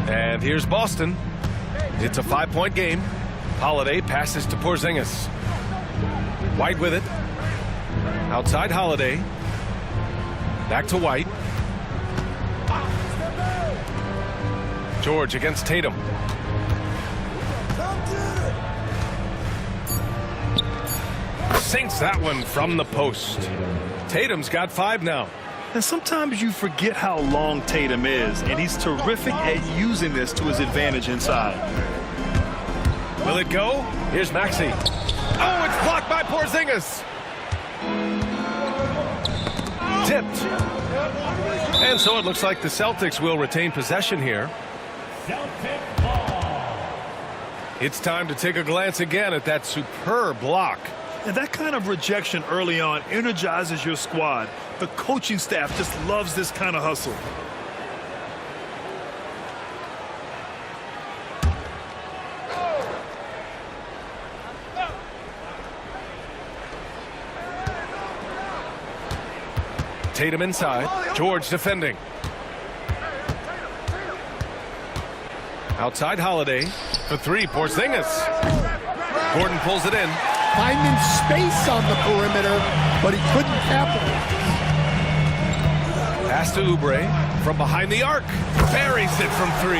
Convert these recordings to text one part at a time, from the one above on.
And here's Boston. It's a 5-point game. Holiday passes to Porzingis. White with it. Outside Holiday. Back to White. George against Tatum. Sinks that one from the post. Tatum's got 5 now. And sometimes you forget how long Tatum is, and he's terrific at using this to his advantage inside. Will it go? Here's Maxey. Oh, it's blocked by Porzingis. Tipped. And so it looks like the Celtics will retain possession here. It's time to take a glance again at that superb block. And that kind of rejection early on energizes your squad. The coaching staff just loves this kind of hustle. Tatum inside. George defending. Outside Holiday. For 3, Porzingis. Gordon pulls it in. Finding space on the perimeter, but he couldn't capitalize. Pass to Oubre from behind the arc. Buries it from 3.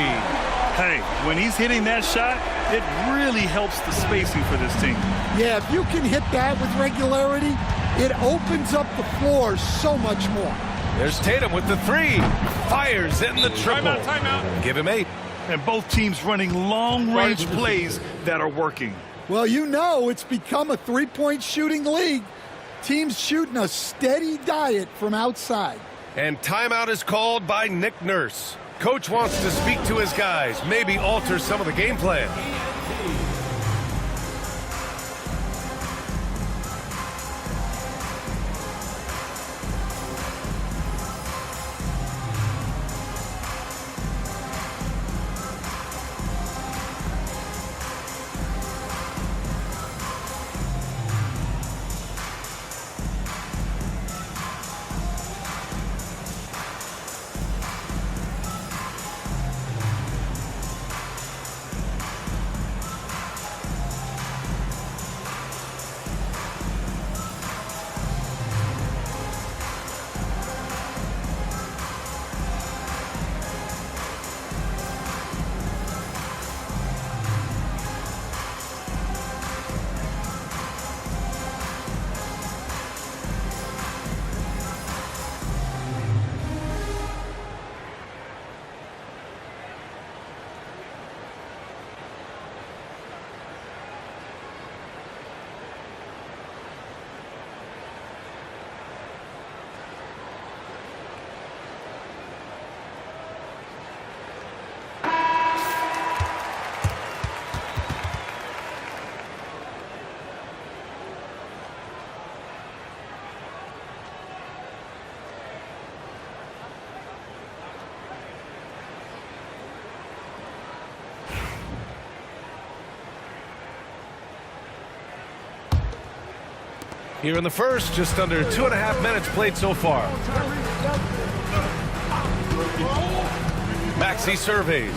Hey, when he's hitting that shot, it really helps the spacing for this team. Yeah, if you can hit that with regularity, it opens up the floor so much more. There's Tatum with the 3. Fires in the triple. Timeout. Give him 8. And both teams running long-range plays that are working. Well, you know it's become a three-point shooting league. Teams shooting a steady diet from outside. And timeout is called by Nick Nurse. Coach wants to speak to his guys, maybe alter some of the game plan. Here in the first, just under 2.5 minutes played so far. Maxey surveys,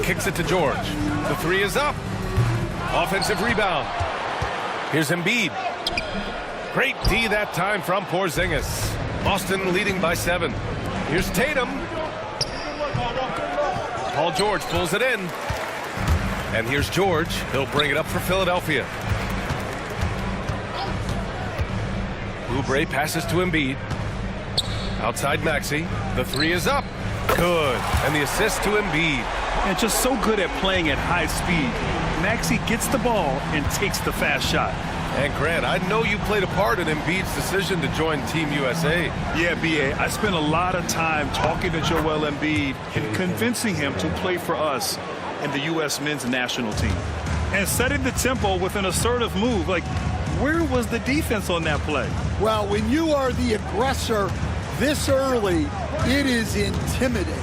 kicks it to George. The 3 is up. Offensive rebound. Here's Embiid. Great D that time from Porzingis. Boston leading by 7. Here's Tatum. Paul George pulls it in. And here's George. He'll bring it up for Philadelphia. Oubre passes to Embiid. Outside Maxey. The 3 is up. Good. And the assist to Embiid. And just so good at playing at high speed. Maxey gets the ball and takes the fast shot. And Grant, I know you played a part in Embiid's decision to join Team USA. Yeah, B.A., I spent a lot of time talking to Joel Embiid and convincing him to play for us in the U.S. men's national team. And setting the tempo with an assertive move. Like, where was the defense on that play? Well, when you are the aggressor this early, it is intimidating.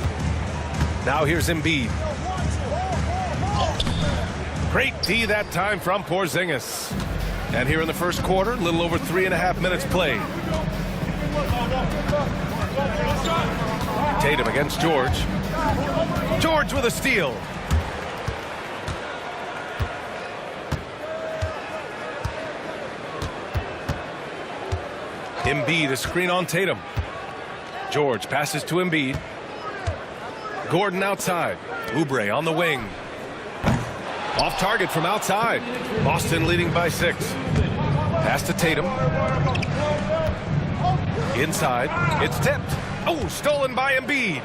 Now here's Embiid. Great D that time from Porzingis. And here in the first quarter, a little over 3.5 minutes played. Tatum against George. George George with a steal. Embiid, a screen on Tatum. George passes to Embiid. Gordon outside. Oubre on the wing. Off target from outside. Boston leading by 6. Pass to Tatum. Inside. It's tipped. Oh, stolen by Embiid.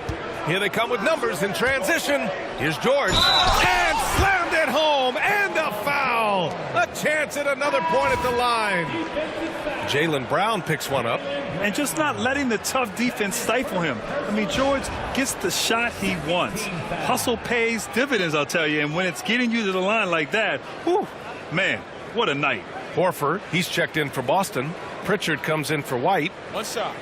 Here they come with numbers in transition. Here's George. And slammed it home. And a foul. A chance at another point at the line. Jaylen Brown picks one up. And just not letting the tough defense stifle him. I mean, George gets the shot he wants. Hustle pays dividends, I'll tell you. And when it's getting you to the line like that, whew, man, what a night. Horford, he's checked in for Boston. Pritchard comes in for White. One shot.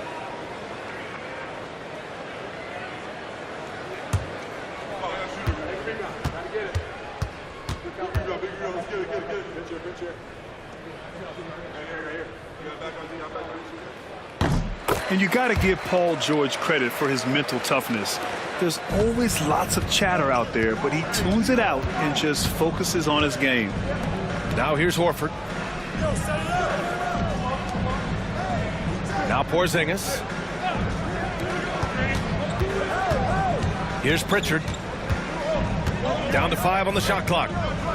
And you got to give Paul George credit for his mental toughness. There's always lots of chatter out there, but he tunes it out and just focuses on his game. Now here's Horford. Now Porzingis. Here's Pritchard. Down to 5 on the shot clock.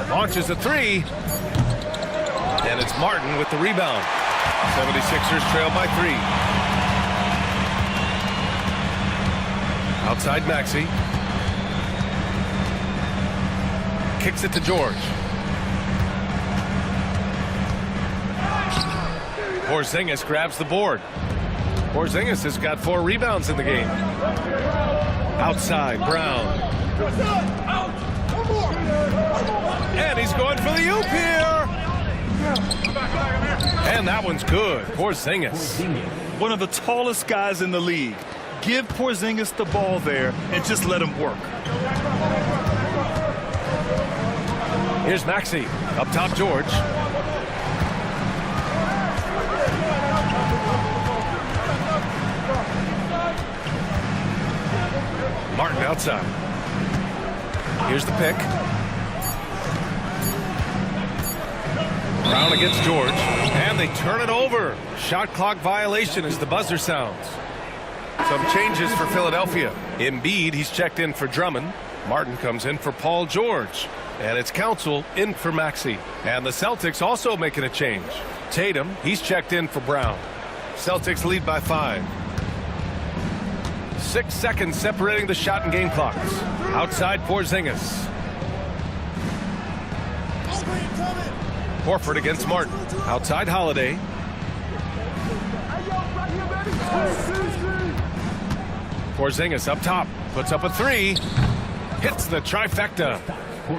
Launches a 3. And it's Martin with the rebound. 76ers trail by 3. Outside Maxey. Kicks it to George. Porzingis grabs the board. Porzingis has got 4 rebounds in the game. Outside, Brown. And he's going for the oop here. And that one's good. Porzingis. One of the tallest guys in the league. Give Porzingis the ball there and just let him work. Here's Maxey. Up top, George. Martin outside. Here's the pick. Brown against George. And they turn it over. Shot clock violation as the buzzer sounds. Some changes for Philadelphia. Embiid, he's checked in for Drummond. Martin comes in for Paul George. And it's Council in for Maxey. And the Celtics also making a change. Tatum, he's checked in for Brown. Celtics lead by 5. 6 seconds separating the shot and game clocks. Outside Porzingis. Horford against Martin. Outside Holiday. Porzingis up top. Puts up a 3. Hits the trifecta.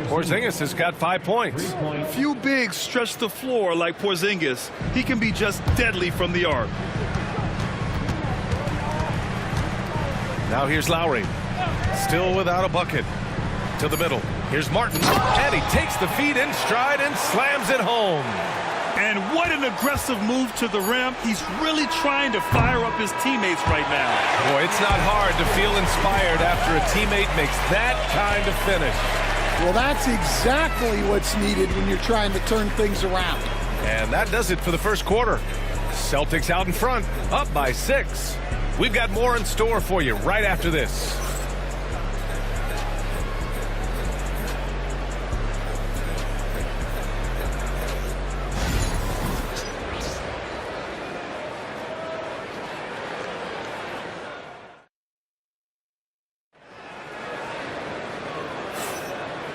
Porzingis has got 5 points. Few bigs stretch the floor like Porzingis. He can be just deadly from the arc. Now here's Lowry. Still without a bucket. To the middle. Here's Martin. And he takes the feed in stride and slams it home. And what an aggressive move to the rim. He's really trying to fire up his teammates right now. Boy, it's not hard to feel inspired after a teammate makes that kind of finish. Well, that's exactly what's needed when you're trying to turn things around. And that does it for the first quarter. Celtics out in front, up by 6. We've got more in store for you right after this.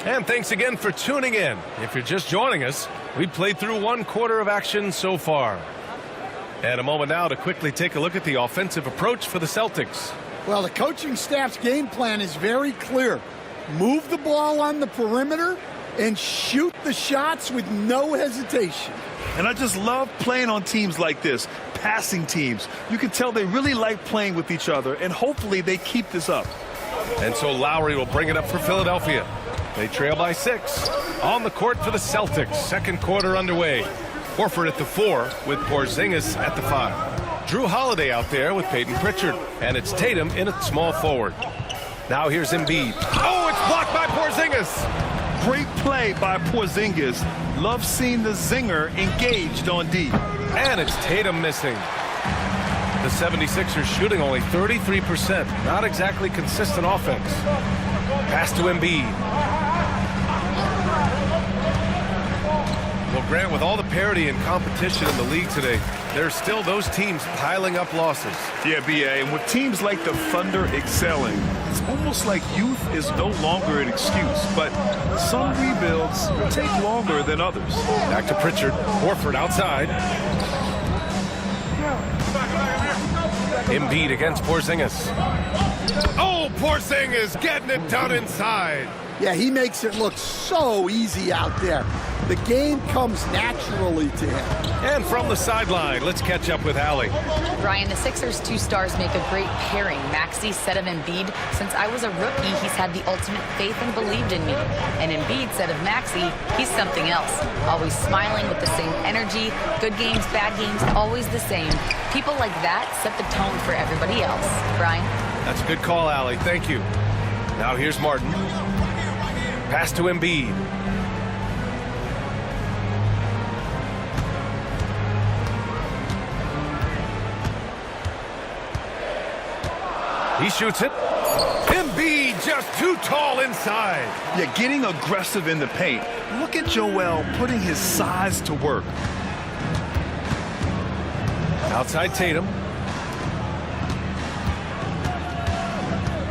And thanks again for tuning in. If you're just joining us, we played through 1 quarter of action so far. And a moment now to quickly take a look at the offensive approach for the Celtics. Well, the coaching staff's game plan is very clear. Move the ball on the perimeter and shoot the shots with no hesitation. And I just love playing on teams like this, passing teams. You can tell they really like playing with each other, and hopefully they keep this up. And so Lowry will bring it up for Philadelphia. They trail by 6. On the court for the Celtics. Second quarter underway. Horford at the 4 with Porzingis at the 5. Drew Holiday out there with Peyton Pritchard. And it's Tatum in at small forward. Now here's Embiid. Oh, it's blocked by Porzingis. Great play by Porzingis. Love seeing the zinger engaged on D. And it's Tatum missing. The 76ers shooting only 33%. Not exactly consistent offense. Pass to Embiid. Well, Grant, with all the parity and competition in the league today, there's still those teams piling up losses. Yeah, B.A., and with teams like the Thunder excelling, it's almost like youth is no longer an excuse, but some rebuilds take longer than others. Back to Pritchard. Horford outside. Embiid against Porzingis. Oh, Porzingis getting it done inside. Yeah, he makes it look so easy out there. The game comes naturally to him. And from the sideline, let's catch up with Allie. Brian, the Sixers' two stars make a great pairing. Maxey said of Embiid, since I was a rookie, he's had the ultimate faith and believed in me. And Embiid said of Maxey, he's something else. Always smiling with the same energy. Good games, bad games, always the same. People like that set the tone for everybody else. Brian? That's a good call, Allie. Thank you. Now here's Martin. Pass to Embiid. He shoots it. Embiid just too tall inside. Yeah, getting aggressive in the paint. Look at Joel putting his size to work. Outside Tatum.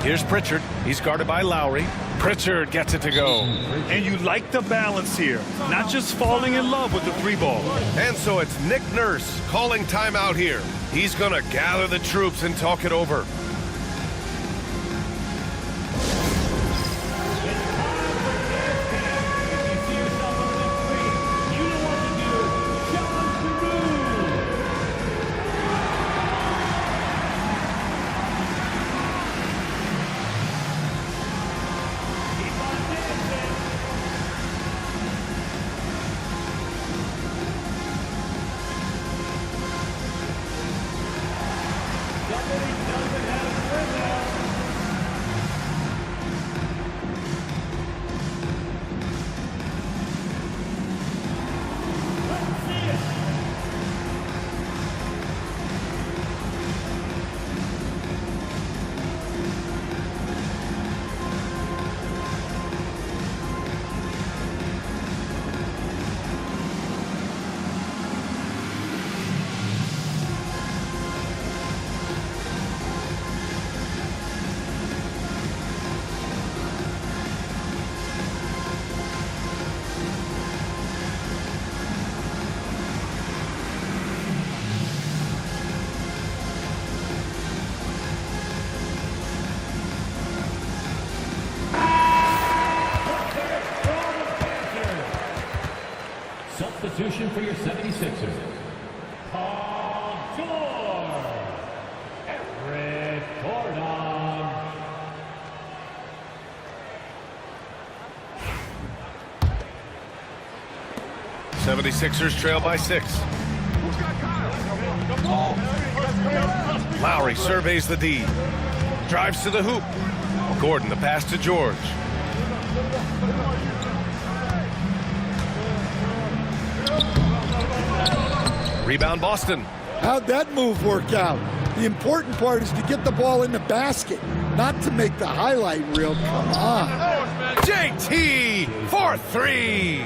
Here's Pritchard. He's guarded by Lowry. Pritchard gets it to go. And you like the balance here. Not just falling in love with the three ball. And so it's Nick Nurse calling timeout here. He's going to gather the troops and talk it over. Substitution for your 76ers. Paul George. Eric Gordon. '76ers trail by 6. Lowry surveys the D. Drives to the hoop. Gordon, the pass to George. Rebound Boston. How'd that move work out? The important part is to get the ball in the basket, not to make the highlight reel. Come on. JT for 3.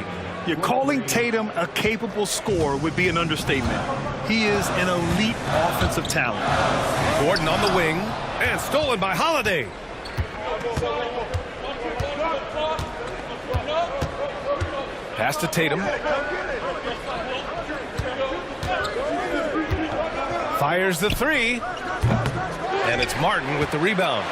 You're calling Tatum a capable scorer would be an understatement. He is an elite offensive talent. Gordon on the wing and stolen by Holiday. Pass to Tatum. Fires the 3. And it's Martin with the rebound.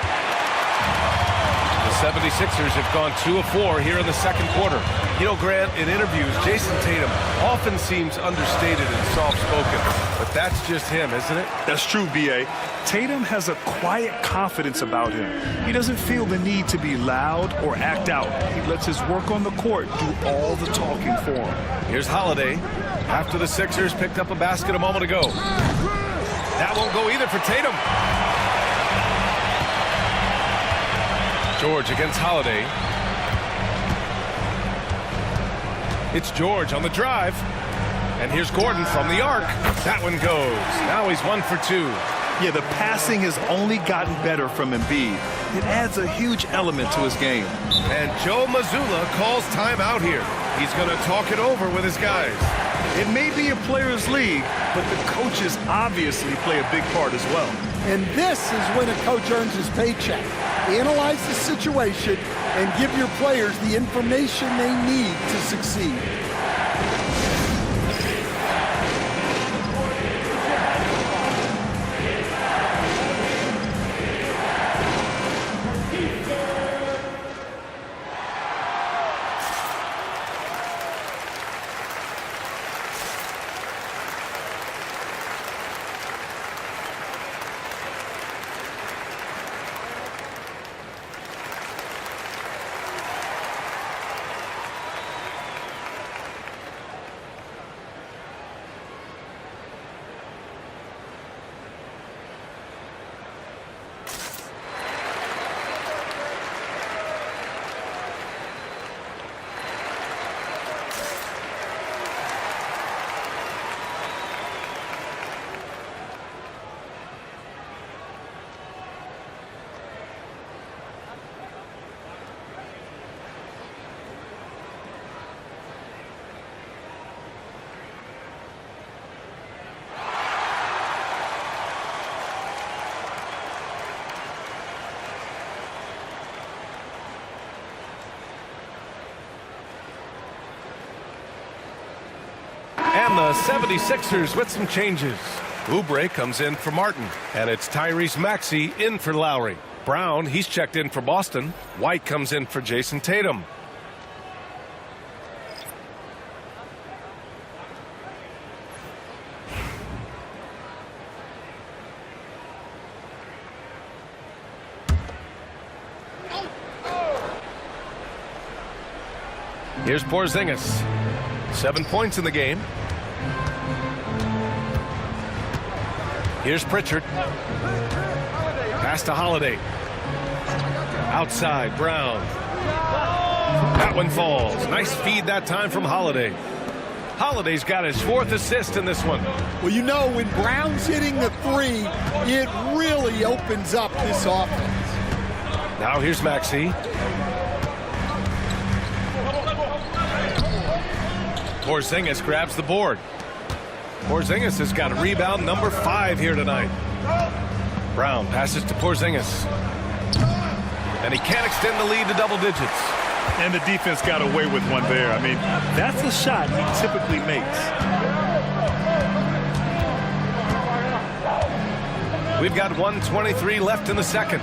The 76ers have gone 2 of 4 here in the second quarter. You know, Grant, in interviews, Jason Tatum often seems understated and soft-spoken. But that's just him, isn't it? That's true, B.A. Tatum has a quiet confidence about him. He doesn't feel the need to be loud or act out. He lets his work on the court do all the talking for him. Here's Holiday. After the Sixers picked up a basket a moment ago. That won't go either for Tatum. George against Holiday. It's George on the drive. And here's Gordon from the arc. That one goes. Now he's 1 for 2. Yeah, the passing has only gotten better from Embiid. It adds a huge element to his game. And Joe Mazzulla calls timeout here. He's going to talk it over with his guys. It may be a players' league, but the coaches obviously play a big part as well. And this is when a coach earns his paycheck. Analyze the situation and give your players the information they need to succeed. And the 76ers with some changes. Oubre comes in for Martin. And it's Tyrese Maxey in for Lowry. Brown, he's checked in for Boston. White comes in for Jason Tatum. Here's Porzingis. 7 points in the game. Here's Pritchard. Pass to Holiday. Outside, Brown. That one falls. Nice feed that time from Holiday. Holiday's got his 4th assist in this one. Well, you know, when Brown's hitting the 3, it really opens up this offense. Now here's Maxey. Porzingis grabs the board. Porzingis has got a rebound number 5 here tonight. Brown passes to Porzingis. And he can't extend the lead to double digits. And the defense got away with one there. I mean, that's a shot he typically makes. We've got 1:23 left in the second.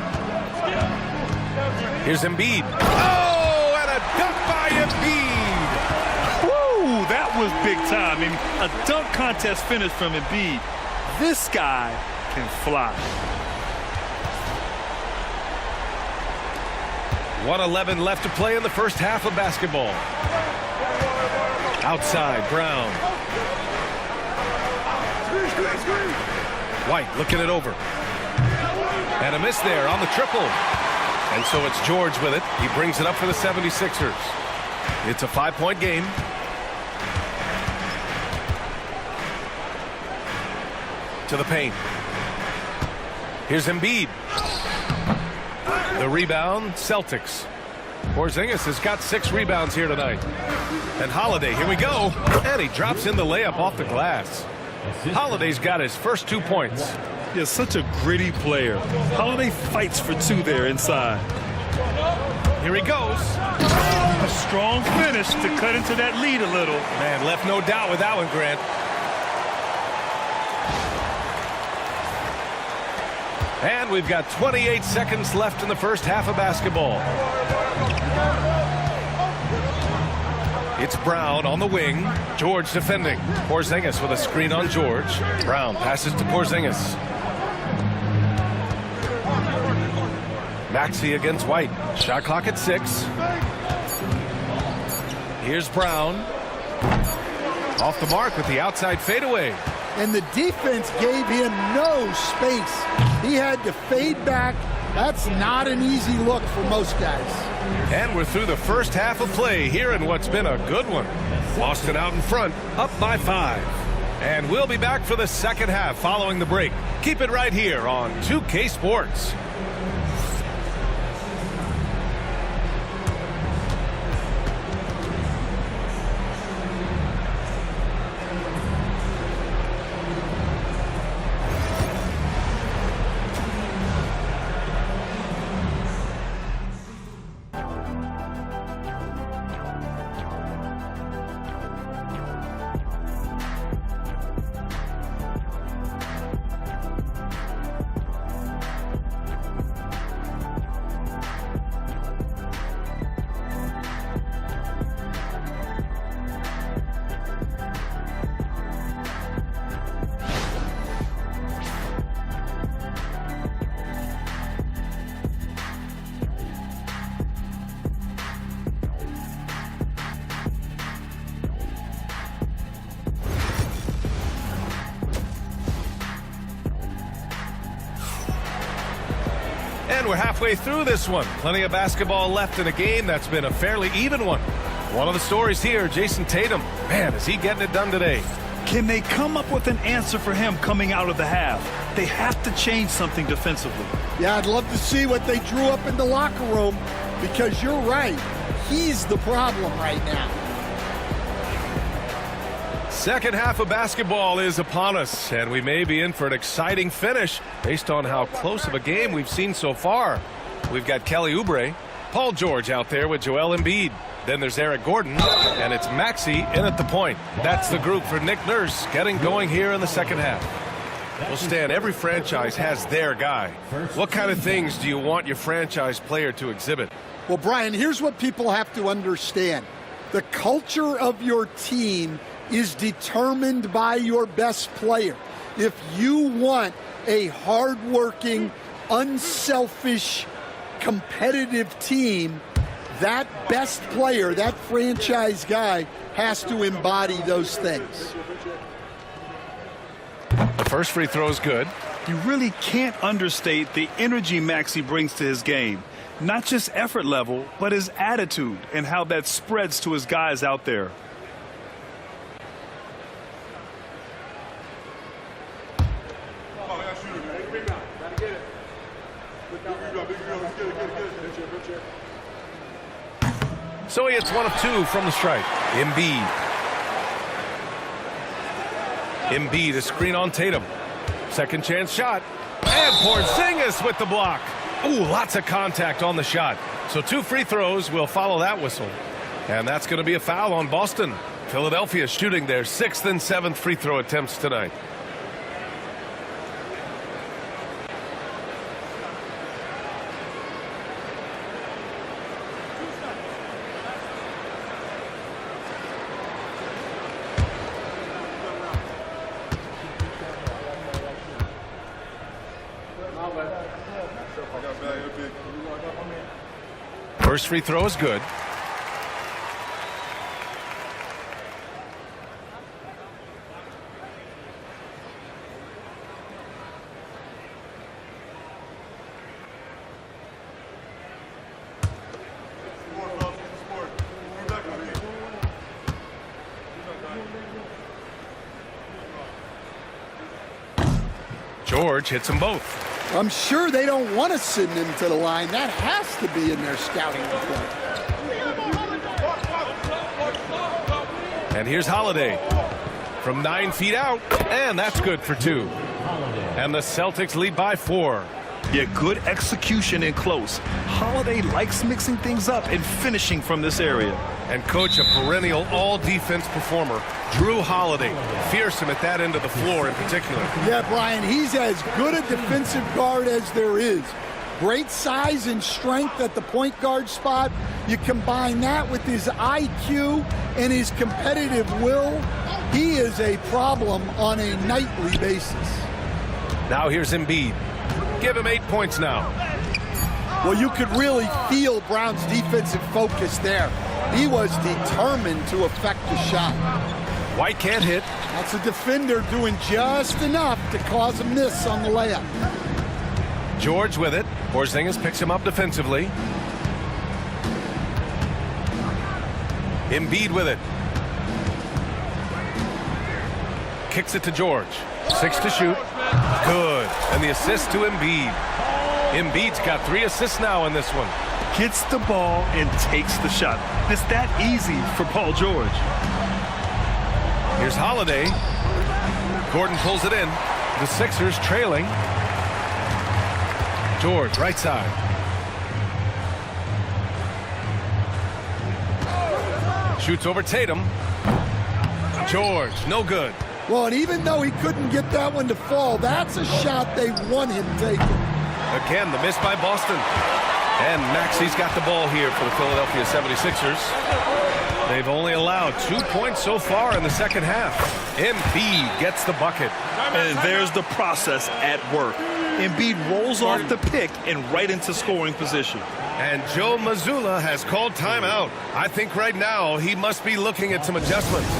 Here's Embiid. Oh, and a dunk by Embiid. That was big time. I mean, a dunk contest finish from Embiid. This guy can fly. 1:11 left to play in the first half of basketball. Outside, Brown. White looking it over. And a miss there on the triple. And so it's George with it. He brings it up for the 76ers. It's a 5-point game. To the paint. Here's Embiid. The rebound, Celtics. Porzingis has got 6 rebounds here tonight. And Holiday, here we go. And he drops in the layup off the glass. Holiday's got his first 2 points. He's such a gritty player. Holiday fights for 2 there inside. Here he goes. A strong finish to cut into that lead a little. Man, left no doubt with that one, Grant. And we've got 28 seconds left in the first half of basketball. It's Brown on the wing. George defending. Porzingis with a screen on George. Brown passes to Porzingis. Maxey against White. Shot clock at 6. Here's Brown. Off the mark with the outside fadeaway. And the defense gave him no space. He had to fade back That's not an easy look for most guys. And we're through the first half of play here in what's been a good one. Boston out in front, up by 5. And we'll be back for the second half following the break. Keep it right here on 2K Sports. And we're halfway through this one. Plenty of basketball left in a game that's been a fairly even one. One of the stories here, Jason Tatum. Man, is he getting it done today? Can they come up with an answer for him coming out of the half? They have to change something defensively. Yeah, I'd love to see what they drew up in the locker room, because you're right. He's the problem right now. Second half of basketball is upon us, and we may be in for an exciting finish based on how close of a game we've seen so far. We've got Kelly Oubre, Paul George out there with Joel Embiid. Then there's Eric Gordon, and it's Maxey in at the point. That's the group for Nick Nurse getting going here in the second half. Well, Stan, every franchise has their guy. What kind of things do you want your franchise player to exhibit? Well, Brian, here's what people have to understand. The culture of your team is determined by your best player. If you want a hardworking, unselfish, competitive team, that best player, that franchise guy, has to embody those things. The first free throw is good. You really can't understate the energy Maxey brings to his game. Not just effort level, but his attitude and how that spreads to his guys out there. So he hits 1 of 2 from the strike. Embiid. Embiid, a screen on Tatum. Second chance shot. And Porzingis with the block. Ooh, lots of contact on the shot. So 2 free throws will follow that whistle. And that's going to be a foul on Boston. Philadelphia shooting their 6th and 7th free throw attempts tonight. First free throw is good. George hits them both. I'm sure they don't want to send him to the line. That has to be in their scouting report. And here's Holiday from 9 feet out, and that's good for 2. And the Celtics lead by 4. Yeah, good execution in close. Holiday likes mixing things up and finishing from this area. And coach, a perennial all-defense performer, Drew Holiday, fearsome at that end of the floor in particular. Yeah, Brian, he's as good a defensive guard as there is. Great size and strength at the point guard spot. You combine that with his IQ and his competitive will, he is a problem on a nightly basis. Now here's Embiid. Give him 8 points now. Well, you could really feel Brown's defensive focus there. He was determined to affect the shot. White can't hit. That's a defender doing just enough to cause a miss on the layup. George with it. Porzingis picks him up defensively. Embiid with it. Kicks it to George. 6 to shoot. Good. And the assist to Embiid. Embiid's got 3 assists now in this one. Gets the ball and takes the shot. It's that easy for Paul George. Here's Holiday. Gordon pulls it in. The Sixers trailing. George, right side. Shoots over Tatum. George, no good. Well, and even though he couldn't get that one to fall, that's a shot they want him taking. Again, the miss by Boston. And Maxi's got the ball here for the Philadelphia 76ers. They've only allowed 2 points so far in the second half. Embiid gets the bucket. And there's the process at work. Embiid rolls off the pick and right into scoring position. And Joe Mazzulla has called timeout. I think right now he must be looking at some adjustments.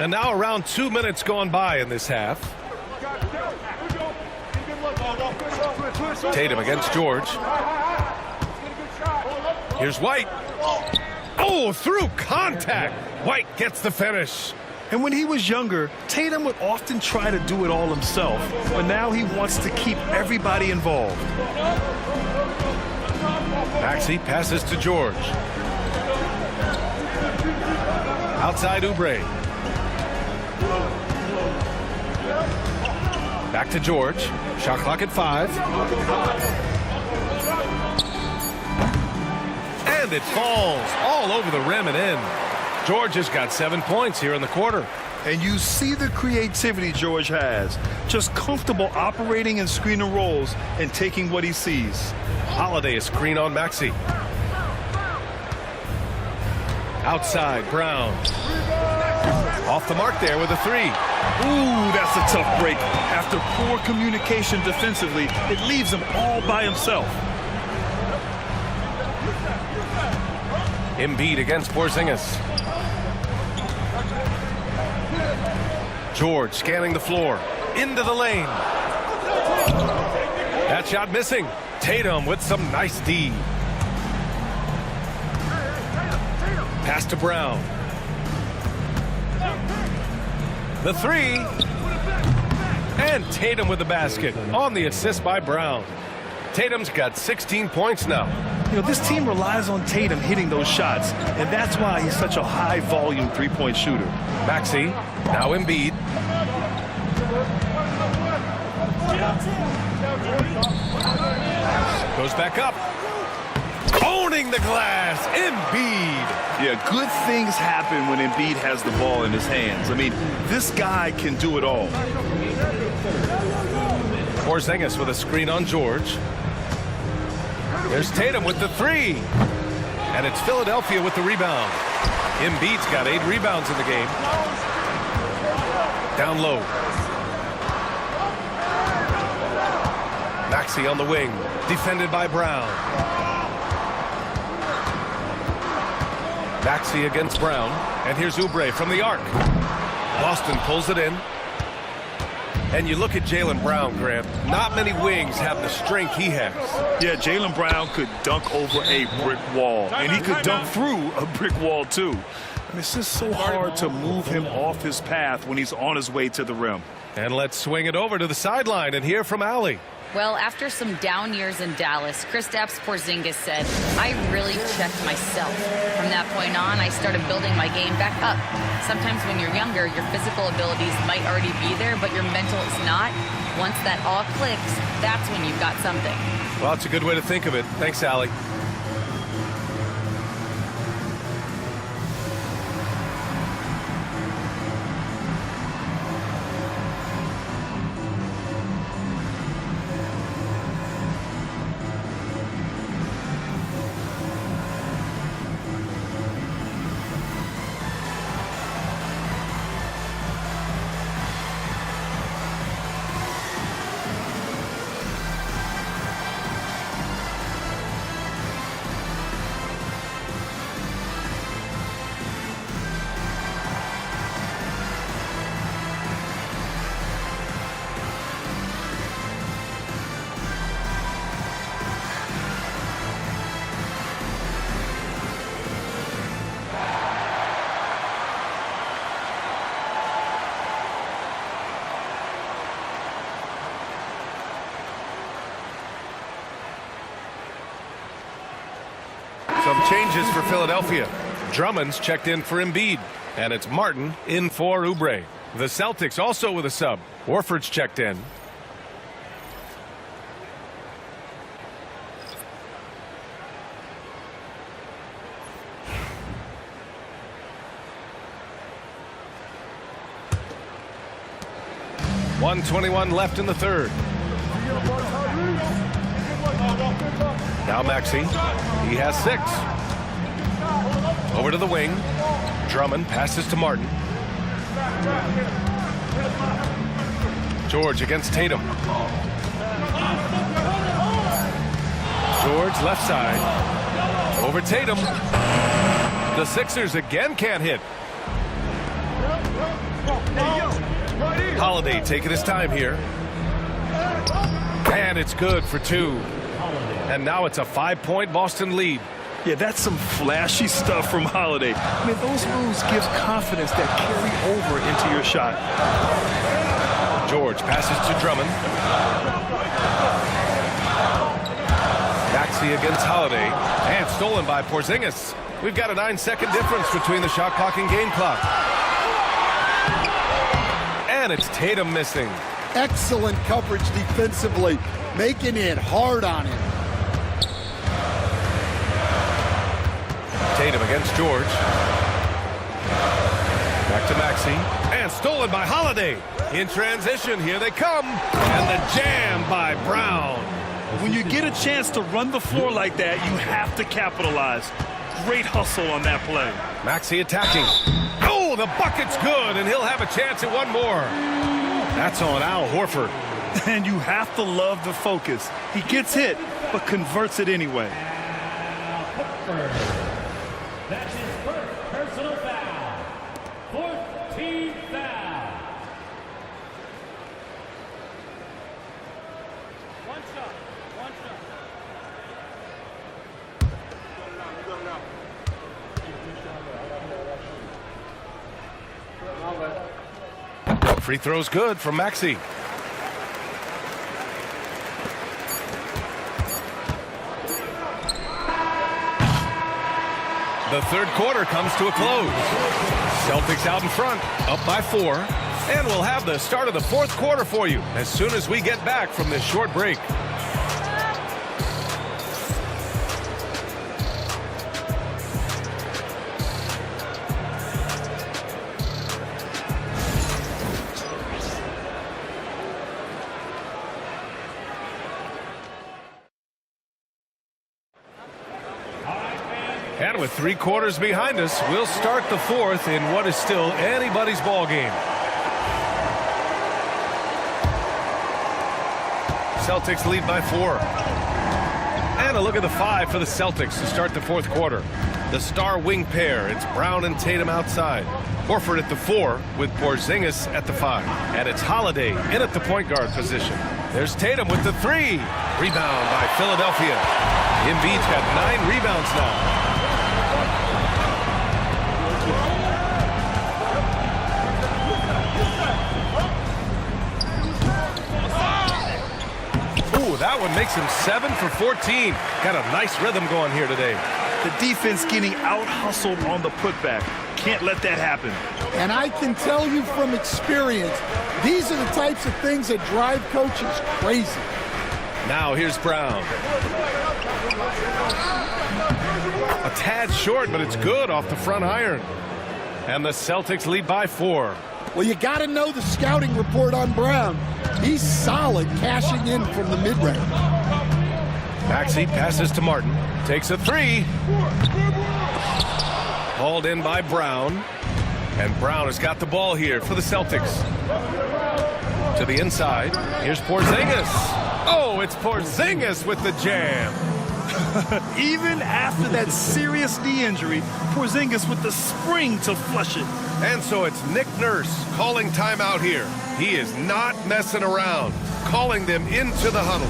And now around 2 minutes gone by in this half. Tatum against George. Here's White. Oh, through contact. White gets the finish. And when he was younger, Tatum would often try to do it all himself. But now he wants to keep everybody involved. Maxey passes to George. Outside Oubre. Back to George. Shot clock at 5. And it falls all over the rim and in. George has got 7 points here in the quarter. And you see the creativity George has. Just comfortable operating in screen and rolls and taking what he sees. Holiday is screen on Maxey. Outside, Brown. Off the mark there with a 3. Ooh, that's a tough break. After poor communication defensively, it leaves him all by himself. Embiid against Porzingis. George scanning the floor. Into the lane. That shot missing. Tatum with some nice D. Pass to Brown. The 3. And Tatum with the basket on the assist by Brown. Tatum's got 16 points now. You know, this team relies on Tatum hitting those shots, and that's why he's such a high-volume three-point shooter. Maxey, now Embiid. Goes back up. Owning the glass, Embiid. Yeah, good things happen when Embiid has the ball in his hands. I mean, this guy can do it all. Porzingis with a screen on George. There's Tatum with the 3. And it's Philadelphia with the rebound. Embiid's got 8 rebounds in the game. Down low. Maxey on the wing. Defended by Brown. Maxey against Brown. And here's Oubre from the arc. Boston pulls it in. And you look at Jaylen Brown, Grant. Not many wings have the strength he has. Yeah, Jaylen Brown could dunk over a brick wall. And he could dunk through a brick wall, too. And it's just so hard to move him off his path when he's on his way to the rim. And let's swing it over to the sideline and hear from Allie. Well, after some down years in Dallas, Kristaps Porzingis said, I really checked myself. From that point on, I started building my game back up. Sometimes when you're younger, your physical abilities might already be there, but your mental is not. Once that all clicks, that's when you've got something. Well, it's a good way to think of it. Thanks, Allie. Some changes for Philadelphia. Drummond's checked in for Embiid. And it's Martin in for Oubre. The Celtics also with a sub. Horford's checked in. .121 left in the third. Now Maxey. He has 6. Over to the wing. Drummond passes to Martin. George against Tatum. George left side. Over Tatum. The Sixers again can't hit. Holiday taking his time here. And it's good for 2. And now it's a 5-point Boston lead. Yeah, that's some flashy stuff from Holiday. I mean, those moves give confidence that carry over into your shot. George passes to Drummond. Maxey against Holiday. And stolen by Porzingis. We've got a 9-second difference between the shot clock and game clock. And it's Tatum missing. Excellent coverage defensively, making it hard on him. Tatum against George. Back to Maxey. And stolen by Holiday. In transition, here they come. And the jam by Brown. When you get a chance to run the floor like that, you have to capitalize. Great hustle on that play. Maxey attacking. Oh, the bucket's good, and he'll have a chance at one more. That's on Al Horford. And you have to love the focus. He gets hit, but converts it anyway. That's his first personal foul. 14th foul. One shot. Free throw's good from Maxey. The third quarter comes to a close. Celtics out in front, up by 4. And we'll have the start of the fourth quarter for you as soon as we get back from this short break. And with 3 quarters behind us, we'll start the fourth in what is still anybody's ball game. Celtics lead by 4. And a look at the 5 for the Celtics to start the fourth quarter. The star wing pair, it's Brown and Tatum outside. Horford at the 4 with Porzingis at the 5. And it's Holiday in at the point guard position. There's Tatum with the 3. Rebound by Philadelphia. Embiid's got 9 rebounds now. Ooh, that one makes him 7 for 14. Got a nice rhythm going here today. The defense getting out-hustled on the putback. Can't let that happen. And I can tell you from experience, these are the types of things that drive coaches crazy. Now here's Brown. A tad short, but it's good off the front iron. And the Celtics lead by 4. Well, you got to know the scouting report on Brown. He's solid cashing in from the mid-range. Maxey passes to Martin. Takes a 3. Hauled in by Brown. And Brown has got the ball here for the Celtics. To the inside. Here's Porzingis. Oh, it's Porzingis with the jam. Even after that serious knee injury, Porzingis with the spring to flush it. And so it's Nick Nurse calling timeout here. He is not messing around. Calling them into the huddle.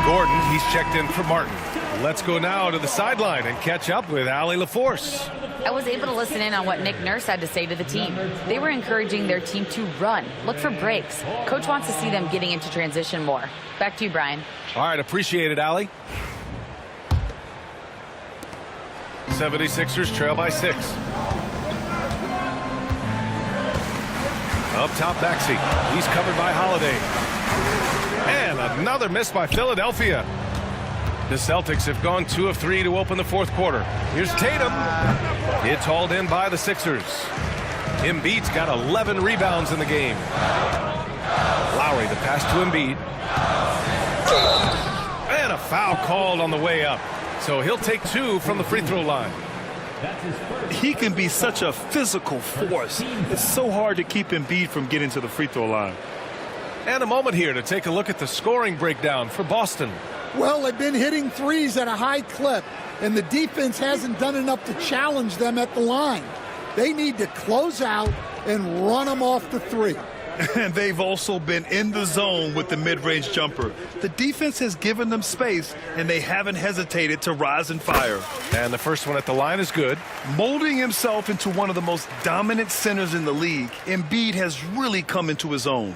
Gordon, he's checked in for Martin. Let's go now to the sideline and catch up with Allie LaForce. I was able to listen in on what Nick Nurse had to say to the team. They were encouraging their team to run, look for breaks. Coach wants to see them getting into transition more. Back to you, Brian. All right, appreciate it, Allie. 76ers trail by 6. Up top, Maxey. He's covered by Holiday. And another miss by Philadelphia. The Celtics have gone 2 of 3 to open the fourth quarter. Here's Tatum. It's hauled in by the Sixers. Embiid's got 11 rebounds in the game. Lowry, the pass to Embiid. And a foul called on the way up. So he'll take 2 from the free throw line. He can be such a physical force. It's so hard to keep Embiid from getting to the free throw line. And a moment here to take a look at the scoring breakdown for Boston. Well, they've been hitting threes at a high clip, and the defense hasn't done enough to challenge them at the line. They need to close out and run them off the 3. And they've also been in the zone with the mid-range jumper. The defense has given them space, and they haven't hesitated to rise and fire. And the first one at the line is good. Molding himself into one of the most dominant centers in the league, Embiid has really come into his own.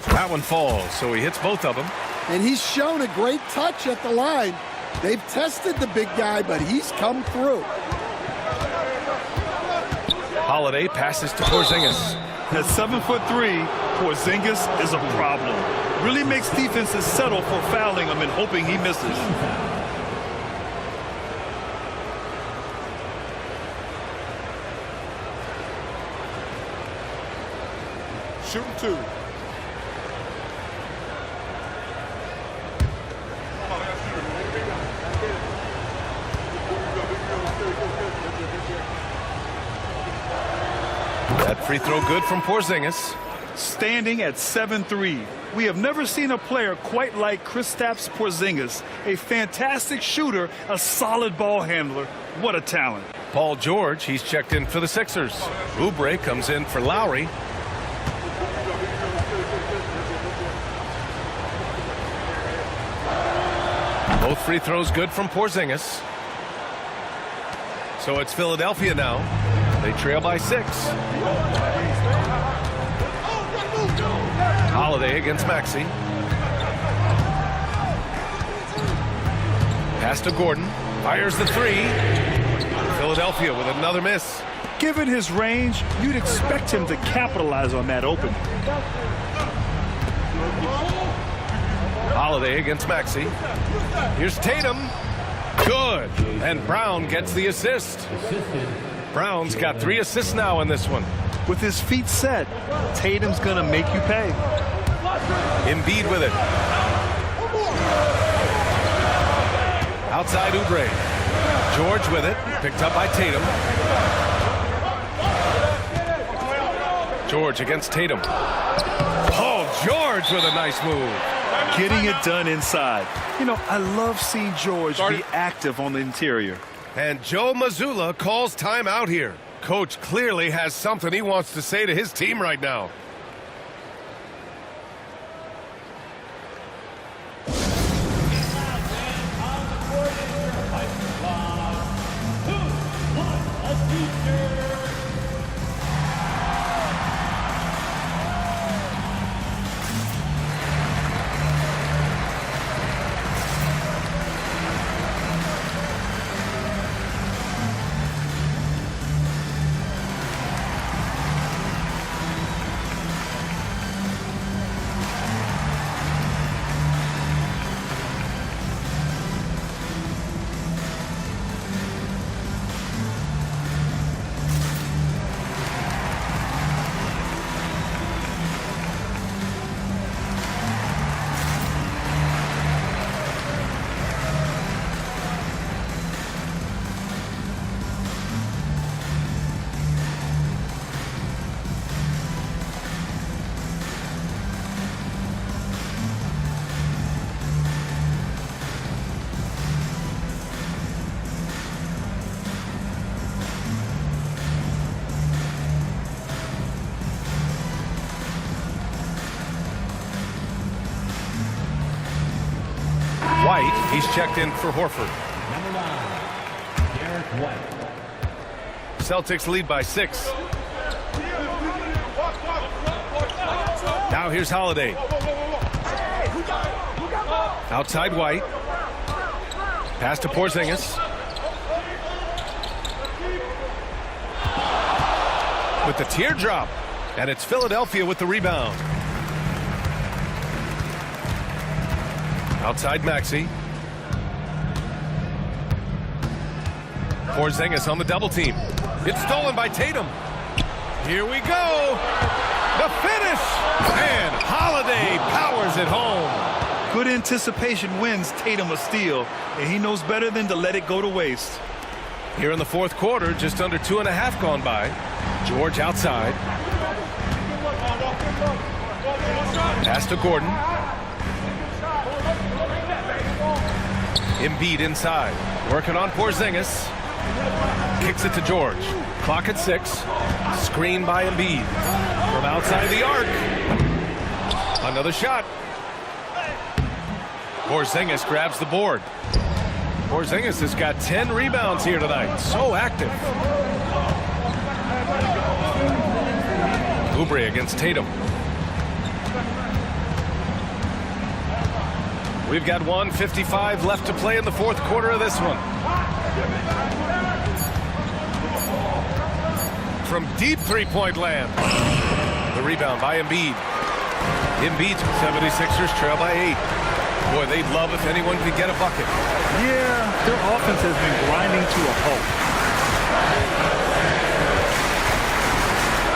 That one falls, so he hits both of them. And he's shown a great touch at the line. They've tested the big guy, but he's come through. Holiday passes to Porzingis. At 7'3", Porzingis is a problem. Really makes defenses settle for fouling him and hoping he misses. Shooting 2. That free throw good from Porzingis. Standing at 7-3. We have never seen a player quite like Kristaps Porzingis. A fantastic shooter, a solid ball handler. What a talent. Paul George, he's checked in for the Sixers. Oubre comes in for Lowry. Both free throws good from Porzingis. So it's Philadelphia now. They trail by 6. Holiday against Maxey. Pass to Gordon. Fires the 3. Philadelphia with another miss. Given his range, you'd expect him to capitalize on that opening. Holiday against Maxey. Here's Tatum. Good. And Brown gets the assist. Brown's got 3 assists now in this one. With his feet set, Tatum's gonna make you pay. Embiid with it. Outside Oubre. George with it. Picked up by Tatum. George against Tatum. Paul George with a nice move. Getting it done inside. You know, I love seeing George be active on the interior. And Joe Mazzulla calls timeout here. Coach clearly has something he wants to say to his team right now. White, he's checked in for Horford. Number 9, Derek White. Celtics lead by 6. Now here's Holiday. Outside White. Pass to Porzingis. With the teardrop. And it's Philadelphia with the rebound. Outside Maxey. Porzingis on the double team. It's stolen by Tatum. Here we go. The finish. And Holiday powers it home. Good anticipation wins Tatum a steal, and he knows better than to let it go to waste. Here in the fourth quarter, just under 2.5 gone by. George outside. Pass to Gordon. Embiid inside. Working on Porzingis. Kicks it to George. Clock at 6. Screen by Embiid. From outside the arc. Another shot. Porzingis grabs the board. Porzingis has got 10 rebounds here tonight. So active. Oubre against Tatum. We've got 1:55 left to play in the fourth quarter of this one. From deep three-point land. The rebound by Embiid. Embiid, 76ers trail by 8. Boy, they'd love if anyone could get a bucket. Yeah, their offense has been grinding to a halt.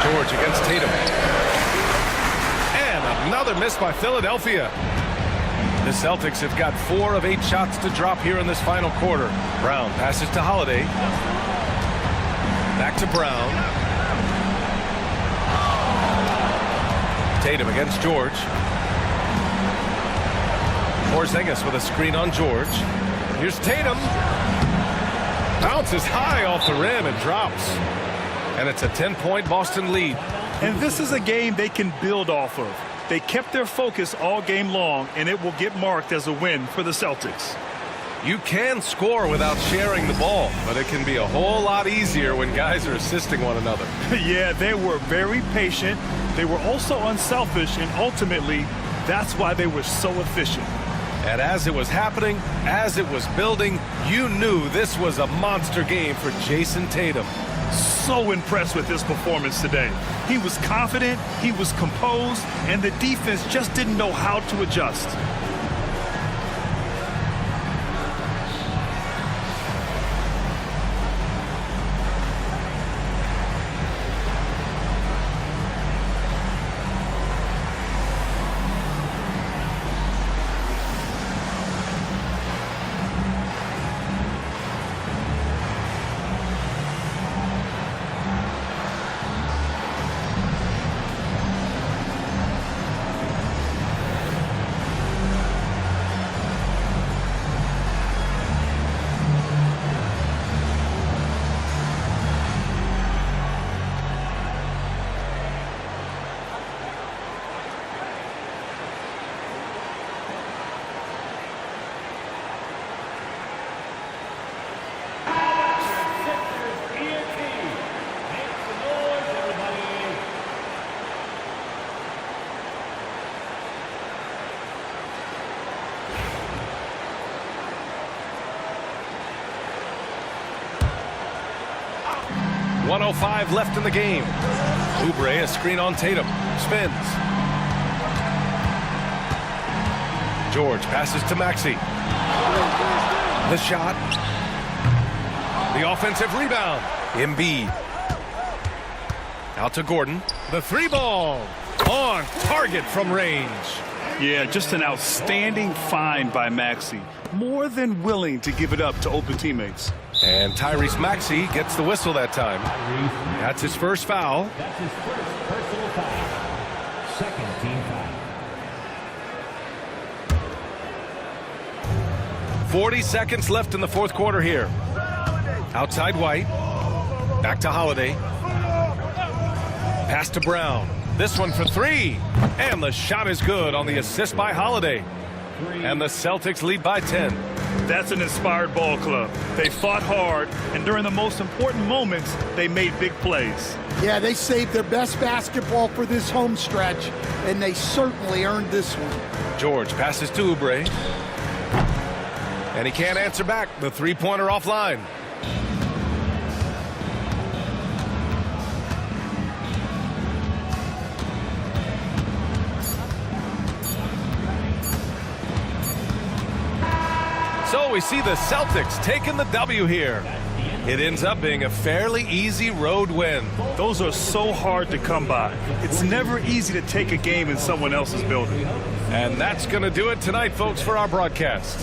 George against Tatum. And another miss by Philadelphia. The Celtics have got 4 of 8 shots to drop here in this final quarter. Brown passes to Holiday. Back to Brown. Tatum against George. Porzingis with a screen on George. Here's Tatum. Bounces high off the rim and drops. And it's a 10-point Boston lead. And this is a game they can build off of. They kept their focus all game long, and it will get marked as a win for the Celtics. You can score without sharing the ball, but it can be a whole lot easier when guys are assisting one another. Yeah, they were very patient. They were also unselfish, and ultimately, that's why they were so efficient. And as it was happening, as it was building, you knew this was a monster game for Jason Tatum. So impressed with his performance today. He was confident, he was composed, and the defense just didn't know how to adjust. .105 left in the game. Oubre, a screen on Tatum. Spins. George passes to Maxey. The shot. The offensive rebound. Embiid. Out to Gordon. The three ball. On target from range. Yeah, just an outstanding find by Maxey. More than willing to give it up to open teammates. And Tyrese Maxey gets the whistle that time. That's his first foul. That's his first personal foul. Second team foul. 40 seconds left in the fourth quarter here. Outside White. Back to Holiday. Pass to Brown. This one for three. And the shot is good on the assist by Holiday. And the Celtics lead by 10. That's an inspired ball club. They fought hard, and during the most important moments, they made big plays. Yeah, they saved their best basketball for this home stretch, and they certainly earned this one. George passes to Oubre. And he can't answer back. The three-pointer offline. So we see the Celtics taking the W here. It ends up being a fairly easy road win. Those are so hard to come by. It's never easy to take a game in someone else's building. And that's going to do it tonight, folks, for our broadcast.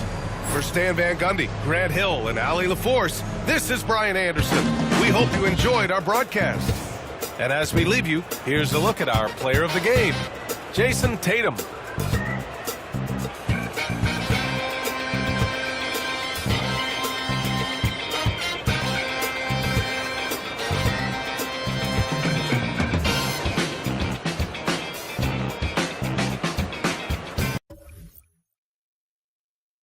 For Stan Van Gundy, Grant Hill, and Allie LaForce, this is Brian Anderson. We hope you enjoyed our broadcast. And as we leave you, here's a look at our player of the game, Jason Tatum.